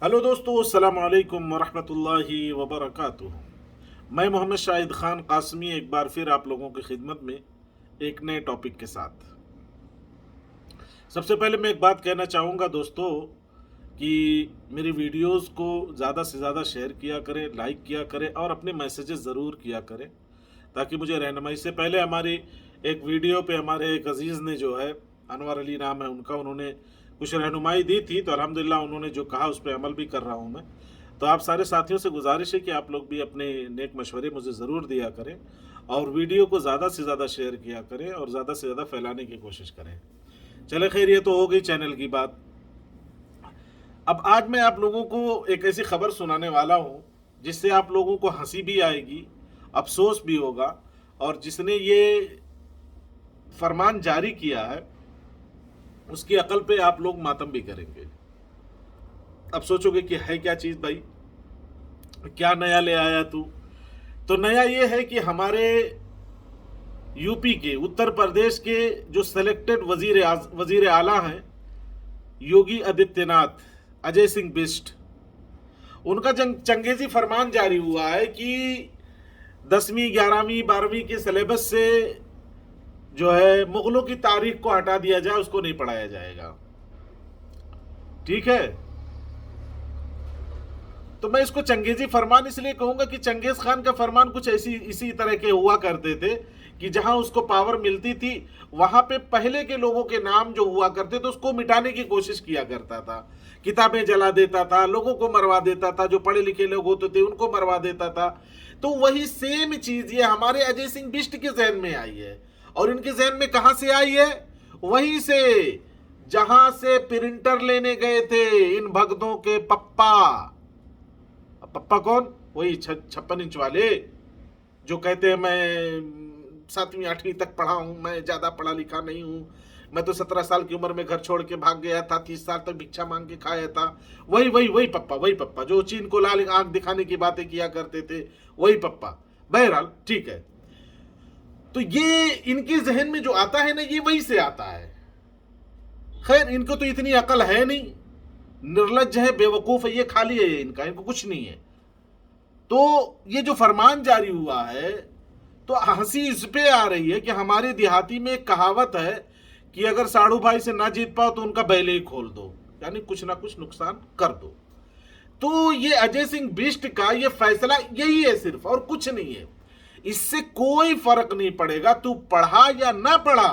Hello दोस्तों, अस्सलाम वालेकुम वरहमतुल्लाहि वबरकातुह। मैं मोहम्मद शाहिद ख़ान कासमी एक बार फिर आप लोगों की खिदमत में एक नए टॉपिक के साथ। सबसे पहले मैं एक बात कहना चाहूँगा दोस्तों कि मेरी वीडियोस को ज़्यादा से ज़्यादा शेयर किया करें, लाइक किया करें और अपने मैसेजेस ज़रूर किया करें ताकि मुझे रहनुमाई से पहले हमारी एक वीडियो पे हमारे एक अजीज़ ने जो है, अनवर अली नाम है उनका, उन्होंने कुछ रहनुमाई दी थी तो अल्हम्दुलिल्लाह उन्होंने जो कहा उस पर अमल भी कर रहा हूँ मैं। तो आप सारे साथियों से गुजारिश है कि आप लोग भी अपने नेक मशवरे मुझे ज़रूर दिया करें और वीडियो को ज़्यादा से ज़्यादा शेयर किया करें और ज़्यादा से ज़्यादा फैलाने की कोशिश करें। चले खैर, ये तो हो गई चैनल की बात। अब आज मैं आप लोगों को एक ऐसी खबर सुनाने वाला हूँ जिससे आप लोगों को हंसी भी आएगी, अफसोस भी होगा, और जिसने ये फरमान जारी किया है उसकी अकल पे आप लोग मातम भी करेंगे। अब सोचोगे कि है क्या चीज़ भाई, क्या नया ले आया तू? तो नया ये है कि हमारे यूपी के, उत्तर प्रदेश के जो सेलेक्टेड वजीर आला हैं, योगी आदित्यनाथ, अजय सिंह बिष्ट, उनका चंगेजी फरमान जारी हुआ है कि 10वीं 11वीं 12वीं के सिलेबस से जो है मुगलों की तारीख को हटा दिया जाए, उसको नहीं पढ़ाया जाएगा। ठीक है, तो मैं इसको चंगेजी फरमान इसलिए कहूंगा कि चंगेज खान का फरमान कुछ ऐसी इसी तरह के हुआ करते थे कि जहां उसको पावर मिलती थी वहां पे पहले के लोगों के नाम जो हुआ करते थे उसको मिटाने की कोशिश किया करता था। किताबें जला देता था, लोगों को मरवा देता था, जो पढ़े लिखे लोग होते थे उनको मरवा देता था। तो वही सेम चीज ये हमारे अजय सिंह बिष्ट के जहन में आई है। और इनके जहन में कहां से आई है? वहीं से जहां से प्रिंटर लेने गए थे इन भगतों के पप्पा। पप्पा कौन? वही 56 इंच वाले जो कहते हैं मैं 7वीं 8वीं तक पढ़ा हूं, मैं ज्यादा पढ़ा लिखा नहीं हूं, मैं तो 17 साल की उम्र में घर छोड़ के भाग गया था, 30 साल तक भिक्षा मांग के खाया था। वही पप्पा जो चीन को लाल आंख दिखाने की बातें किया करते थे, वही पप्पा। बहरहाल ठीक है, तो ये इनके जहन में जो आता है ना, ये वही से आता है। खैर, इनको तो इतनी अकल है नहीं, निर्लज्ज है, बेवकूफ है, ये खाली है इनका, इनको कुछ नहीं है। तो ये जो फरमान जारी हुआ है तो हंसी इस पे आ रही है कि हमारे देहाती में एक कहावत है कि अगर साड़ू भाई से ना जीत पाओ तो उनका बैले ही खोल दो, यानी कुछ ना कुछ नुकसान कर दो। तो ये अजय सिंह बिष्ट का ये फैसला यही है सिर्फ, और कुछ नहीं है। इससे कोई फर्क नहीं पड़ेगा तू पढ़ा या ना पढ़ा,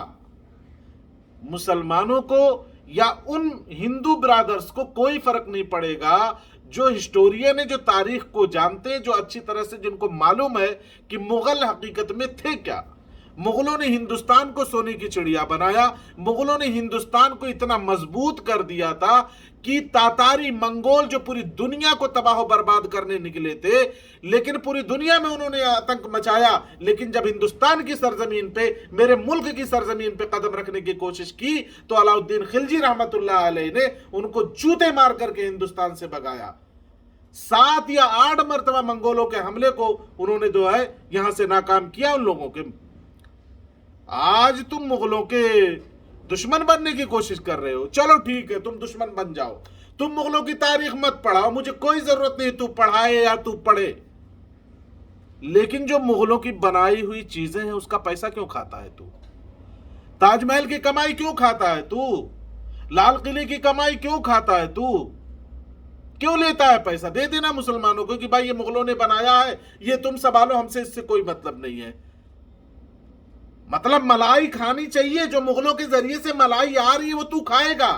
मुसलमानों को या उन हिंदू ब्रादर्स को कोई फर्क नहीं पड़ेगा जो हिस्टोरियन है, जो तारीख को जानते हैं, जो अच्छी तरह से जिनको मालूम है कि मुगल हकीकत में थे क्या। मुगलों ने हिंदुस्तान को सोने की चिड़िया बनाया, मुगलों ने हिंदुस्तान को इतना मजबूत कर दिया था कि तातारी मंगोल जो पूरी दुनिया को तबाह बर्बाद करने निकले थे, लेकिन पूरी दुनिया में उन्होंने आतंक मचाया, लेकिन जब हिंदुस्तान की सरजमीन पे, मेरे मुल्क की सरजमीन पे कदम रखने की कोशिश की तो अलाउद्दीन खिलजी रहमतुल्लाह अलैह ने उनको जूते मार करके हिंदुस्तान से भगाया। 7 या 8 मरतबा मंगोलों के हमले को उन्होंने जो है यहां से नाकाम किया उन लोगों के। आज तुम मुगलों के दुश्मन बनने की कोशिश कर रहे हो, चलो ठीक है, तुम दुश्मन बन जाओ, तुम मुगलों की तारीख मत पढ़ाओ, मुझे कोई जरूरत नहीं तू पढ़ाए या तू पढ़े, लेकिन जो मुगलों की बनाई हुई चीजें हैं उसका पैसा क्यों खाता है तू? ताजमहल की कमाई क्यों खाता है तू? लाल किले की कमाई क्यों खाता है तू? क्यों लेता है पैसा? दे देना मुसलमानों को कि भाई ये मुगलों ने बनाया है, ये तुम संभालो, हमसे इससे कोई मतलब नहीं है। मतलब मलाई खानी चाहिए, जो मुगलों के जरिए से मलाई आ रही है वो तू खाएगा,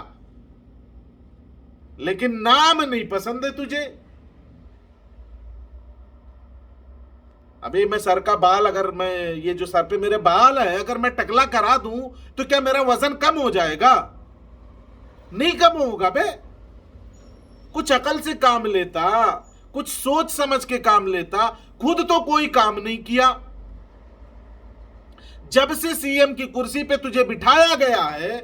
लेकिन नाम नहीं पसंद है तुझे। अभी मैं सर का बाल, अगर मैं ये जो सर पे मेरे बाल है अगर मैं टकला करा दूं तो क्या मेरा वजन कम हो जाएगा? नहीं कम होगा बे। कुछ अकल से काम लेता, कुछ सोच समझ के काम लेता, खुद तो कोई काम नहीं किया। जब से सीएम की कुर्सी पे तुझे बिठाया गया है,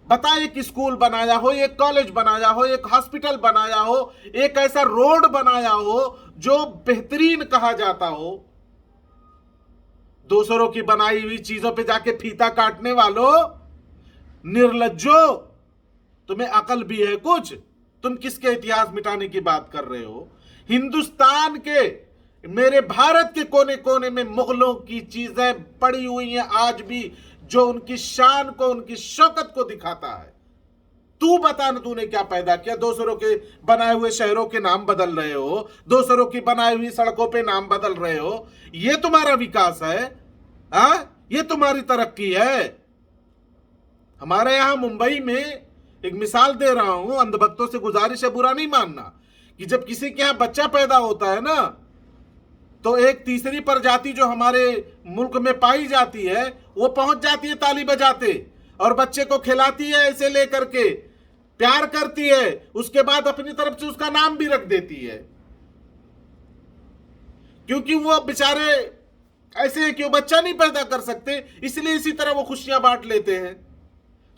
बता, एक स्कूल बनाया हो, एक कॉलेज बनाया हो, एक हॉस्पिटल बनाया हो, एक ऐसा रोड बनाया हो जो बेहतरीन कहा जाता हो। दूसरों की बनाई हुई चीजों पे जाके फीता काटने वालों, निर्लज्जो, तुम्हें अकल भी है कुछ? तुम किसके इतिहास मिटाने की बात कर रहे हो? हिंदुस्तान के, मेरे भारत के कोने कोने में मुगलों की चीजें पड़ी हुई हैं आज भी, जो उनकी शान को, उनकी शौकत को दिखाता है। तू बता ना, तूने क्या पैदा किया? दोसरों के बनाए हुए शहरों के नाम बदल रहे हो, दोसरों की बनाई हुई सड़कों पे नाम बदल रहे हो। ये तुम्हारा विकास है? ये तुम्हारी तरक्की है? हमारे यहां मुंबई में एक मिसाल दे रहा हूं, अंधभक्तों से गुजारिश है, बुरा नहीं मानना, कि जब किसी के यहां बच्चा पैदा होता है ना, तो एक तीसरी प्रजाति जो हमारे मुल्क में पाई जाती है, वो पहुंच जाती है ताली बजाते, और बच्चे को खिलाती है ऐसे लेकर के, प्यार करती है, उसके बाद अपनी तरफ से उसका नाम भी रख देती है, क्योंकि वो बेचारे ऐसे है कि वो बच्चा नहीं पैदा कर सकते, इसलिए इसी तरह वो खुशियां बांट लेते हैं।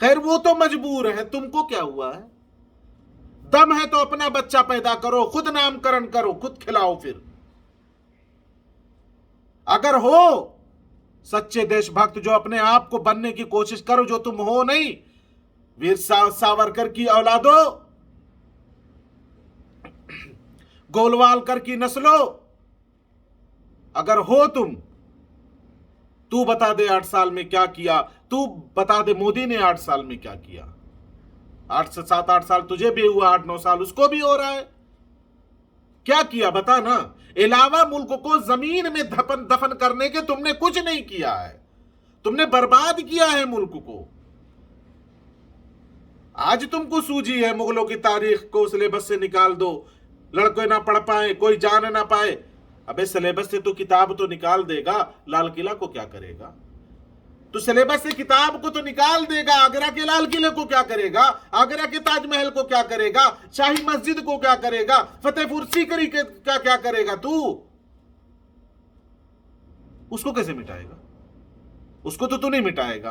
खैर, वो तो मजबूर है, तुमको क्या हुआ है? दम है तो अपना बच्चा पैदा करो, खुद नामकरण करो, खुद खिलाओ। फिर अगर हो सच्चे देशभक्त, जो अपने आप को बनने की कोशिश करो, जो तुम हो नहीं, वीर सावरकर की औलादो, गोलवालकर की नस्लो, अगर हो तुम, तू बता दे 8 साल में क्या किया, तू बता दे मोदी ने 8 साल में क्या किया। 8 से 7-8 साल तुझे भी हुआ, 8-9 साल उसको भी हो रहा है, क्या किया बता ना। अलावा मुल्क को जमीन में दफन करने के तुमने कुछ नहीं किया है, तुमने बर्बाद किया है मुल्क को। आज तुमको सूझी है मुगलों की तारीख को सिलेबस से निकाल दो, लड़के ना पढ़ पाए, कोई जान ना पाए। अबे सिलेबस से तो किताब तो निकाल देगा, लाल किला को क्या करेगा? तो सिलेबस से किताब को तो निकाल देगा, आगरा के लाल किले को क्या करेगा? आगरा के ताजमहल को क्या करेगा? शाही मस्जिद को क्या करेगा? फतेहपुर सीकरी का क्या करेगा? तू उसको कैसे मिटाएगा? उसको तो तू नहीं मिटाएगा,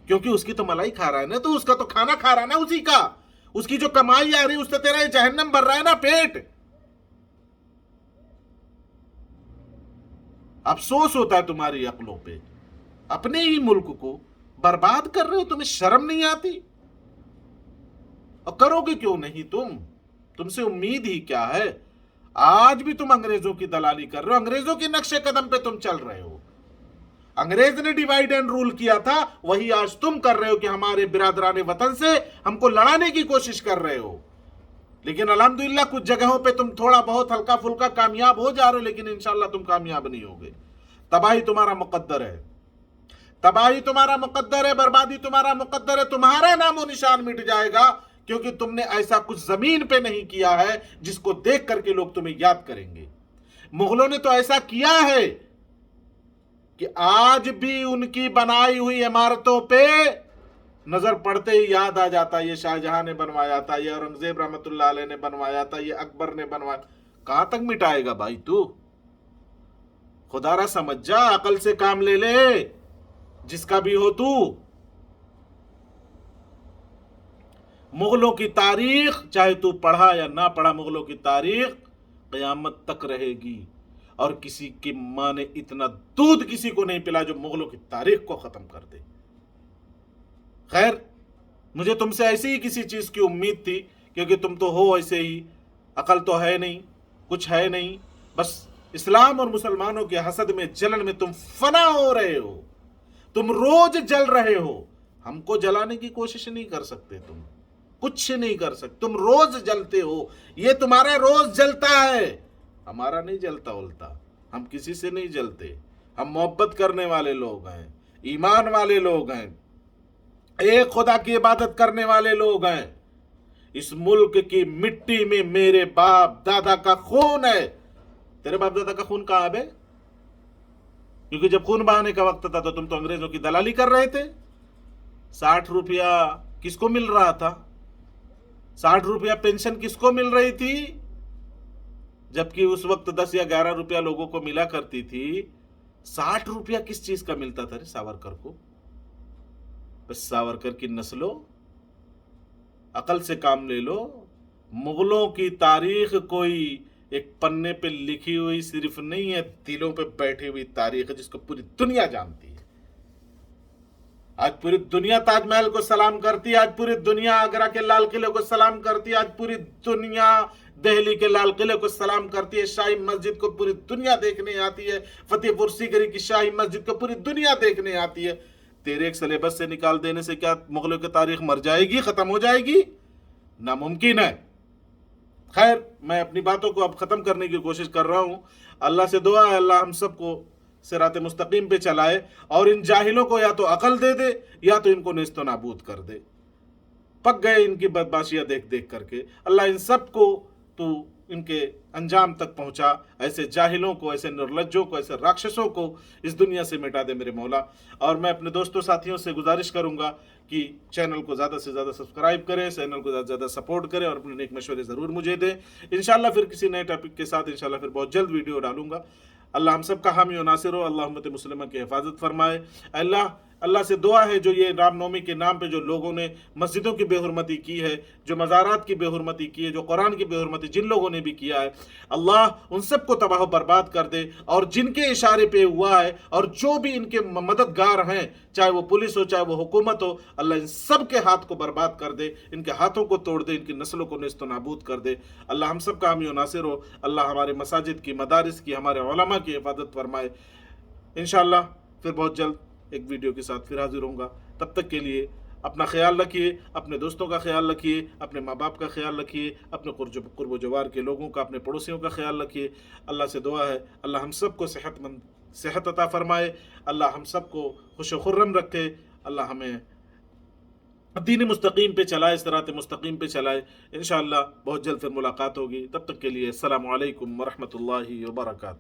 क्योंकि उसकी तो मलाई खा रहा है ना, तो उसका तो खाना खा रहा है ना, उसी का, उसकी जो कमाई आ रही उससे तेरा जहन्नम भर रहा है ना पेट। अफसोस होता है तुम्हारी अक्लों पे, अपने ही मुल्क को बर्बाद कर रहे हो, तुम्हें शर्म नहीं आती? और करोगे क्यों नहीं तुमसे उम्मीद ही क्या है? आज भी तुम अंग्रेजों की दलाली कर रहे हो, अंग्रेजों के नक्शे कदम पे तुम चल रहे हो। अंग्रेज ने डिवाइड एंड रूल किया था, वही आज तुम कर रहे हो कि हमारे बिरादराने वतन से हमको लड़ाने की कोशिश कर रहे हो। लेकिन अल्हम्दुलिल्लाह कुछ जगहों पे तुम थोड़ा बहुत हल्का फुल्का कामयाब हो जा रहे हो, लेकिन इंशाल्लाह तुम कामयाब नहीं होगे। तबाही तुम्हारा मुकद्दर है, तबाही तुम्हारा मुकद्दर है, बर्बादी तुम्हारा मुकद्दर है, तुम्हारा नामो निशान मिट जाएगा, क्योंकि तुमने ऐसा कुछ जमीन पे नहीं किया है जिसको देख करके लोग तुम्हें याद करेंगे। मुगलों ने तो ऐसा किया है कि आज भी उनकी बनाई हुई इमारतों पे नजर पड़ते ही याद आ जाता, ये शाहजहां ने बनवाया था, ये औरंगजेब रहमतुल्लाह अलैह ने बनवाया था, ये अकबर ने बनवाया। कहां तक मिटाएगा भाई तू? खुदारा समझ जा, अकल से काम ले ले, जिसका भी हो तू। मुगलों की तारीख, चाहे तू पढ़ा या ना पढ़ा, मुगलों की तारीख कयामत तक रहेगी, और किसी की मां ने इतना दूध किसी को नहीं पिला जो मुगलों की तारीख को खत्म कर दे। खैर, मुझे तुमसे ऐसी ही किसी चीज की उम्मीद थी, क्योंकि तुम तो हो ऐसे ही, अकल तो है नहीं, कुछ है नहीं, बस इस्लाम और मुसलमानों के हसद में, जलन में तुम फना हो रहे हो, तुम रोज जल रहे हो। हमको जलाने की कोशिश नहीं कर सकते, तुम कुछ नहीं कर सकते, तुम रोज जलते हो, ये तुम्हारा रोज जलता है, हमारा नहीं जलता उल्टा। हम किसी से नहीं जलते, हम मोहब्बत करने वाले लोग हैं, ईमान वाले लोग हैं, एक खुदा की इबादत करने वाले लोग हैं। इस मुल्क की मिट्टी में मेरे बाप दादा का खून है। तेरे बाप दादा का खून कहां है बे? क्योंकि जब खून बहाने का वक्त था तो तुम तो अंग्रेजों की दलाली कर रहे थे। 60 रुपया किसको मिल रहा था? 60 रुपया पेंशन किसको मिल रही थी? जबकि उस वक्त 10 या 11 रुपया लोगों को मिला करती थी। 60 रुपया किस चीज का मिलता था रे सावरकर को? बस सावरकर की नस्लो, अकल से काम ले लो। मुगलों की तारीख कोई एक पन्ने पे लिखी हुई सिर्फ नहीं है, दिलों पे बैठी हुई तारीख है, जिसको पूरी दुनिया जानती है। आज पूरी दुनिया ताजमहल को सलाम करती है, आज पूरी दुनिया आगरा के लाल किले को सलाम करती है, आज पूरी दुनिया दिल्ली के लाल किले को सलाम करती है, शाही मस्जिद को पूरी दुनिया देखने आती है, फतेहपुर सीकरी की शाही मस्जिद को पूरी दुनिया देखने आती है। तेरे एक सिलेबस से निकाल देने से क्या मुगलों की तारीख मर जाएगी, खत्म हो जाएगी? नामुमकिन है। खैर, मैं अपनी बातों को अब खत्म करने की कोशिश कर रहा हूं। अल्लाह से दुआ है अल्लाह हम सबको सिराते मुस्तकीम पे चलाए और इन जाहिलों को या तो अकल दे दे या तो इनको नेस्तो नाबूद कर दे। पक गए इनकी बदमाशियां देख देख करके। अल्लाह इन सबको तू इनके अंजाम तक पहुंचा, ऐसे जाहिलों को, ऐसे निर्लज्जों को, ऐसे राक्षसों को इस दुनिया से मिटा दे मेरे मौला। और मैं अपने दोस्तों साथियों से गुजारिश करूंगा कि चैनल को ज़्यादा से ज़्यादा सब्सक्राइब करें, चैनल को ज़्यादा से ज़्यादा सपोर्ट करें और अपने नेक मशवरे ज़रूर मुझे दें। इंशाल्लाह फिर किसी नए टॉपिक के साथ इंशाल्लाह फिर बहुत जल्द वीडियो डालूंगा। अल्लाह हम सब का हामी और नासिर हो, अल्लाह उम्मत मुस्लिमा की हिफाजत फरमाए। अल्लाह से दुआ है जो ये रामनवमी के नाम पे जो लोगों ने मस्जिदों की बेहुरमती की है, जो मज़ारात की बेहुरमती की है, जो कुरान की बेहुरमती जिन लोगों ने भी किया है, अल्लाह उन सबको तबाह बर्बाद कर दे। और जिनके इशारे पे हुआ है और जो भी इनके मददगार हैं, चाहे वो पुलिस हो चाहे वो हुकूमत हो, अल्लाह इन सब के हाथ को बर्बाद कर दे, इनके हाथों को तोड़ दे, इनकी नस्लों को नेस्तो नाबूद कर दे। अल्लाह हम सब का हामी और नासिर हो। अल्लाह हमारे मसाजिद की, मदारिस की, हमारे उलमा की हिफाजत फरमाए। इंशाअल्लाह फिर बहुत जल्द एक वीडियो के साथ फिर हाजिर होऊंगा। तब तक के लिए अपना ख्याल रखिए, अपने दोस्तों का ख्याल रखिए, अपने माँ बाप का ख्याल रखिए, अपने कुर्ब जवार के लोगों का, अपने पड़ोसियों का ख्याल रखिए। अल्लाह से दुआ है अल्लाह हम सबको सेहत अता फरमाए, अल्लाह हम सबको खुश खुर्रम रखे, अल्लाह हमें दीन मुस्तकीम पे चलाए, सिरात मुस्तकीम पे चलाए। इंशाअल्लाह बहुत जल्द फिर मुलाकात होगी। तब तक के लिए अस्सलामु अलैकुम वरहमतुल्लाहि वबरकातुहू।